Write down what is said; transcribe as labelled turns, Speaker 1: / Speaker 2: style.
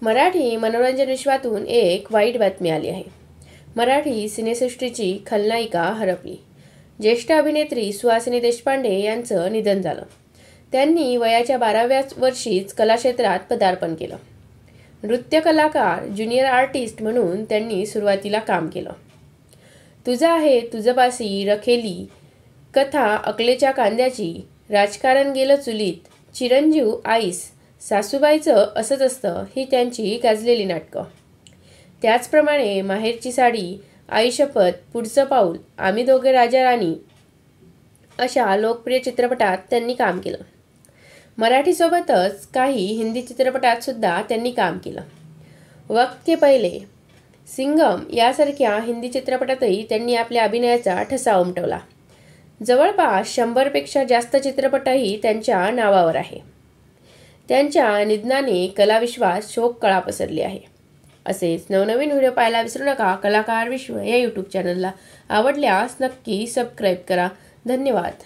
Speaker 1: मराठी मनोरंजन विश्वातून एक वाईट बातमी आली आहे. मराठी सिनेसृष्टीची खलनायिका हरपली. ज्येष्ठ अभिनेत्री सुहासिनी देशपांडे यांचं निधन झालं. त्यांनी वयाच्या 12व्या वर्षीच कलाक्षेत्रात पदार्पण केलं. नृत्य कलाकार, ज्युनियर आर्टिस्ट म्हणून त्यांनी सुरुवातीला काम केलं. तुझं आहे तुझपासी, रखेली, कथा अकलेच्या कांद्याची, राजकारण गेलं चुलीत, चिरंजीव आईस, सासूबाईचं असंच असतं ही त्यांची गाजलेली नाटकं. त्याचप्रमाणे माहेरची साडी, आई शपथ, पुढचं पाऊल, आम्ही दोघे राजा राणी अशा लोकप्रिय चित्रपटात त्यांनी काम केलं. मराठीसोबतच काही हिंदी चित्रपटात सुद्धा त्यांनी काम केलं. वक्त के पहिले, सिंघम यासारख्या हिंदी चित्रपटातही त्यांनी आपल्या अभिनयाचा ठसा उमटवला. जवळपास 100पेक्षा जास्त चित्रपटही त्यांच्या नावावर आहे. त्यांच्या निधनाने कलाविश्वात शोककळा पसरली आहे. असेच नवनवीन व्हिडिओ पाहायला विसरू नका. कलाकार विश्व या यूट्यूब चॅनलला आवडल्यास नक्की सबस्क्राईब करा. धन्यवाद.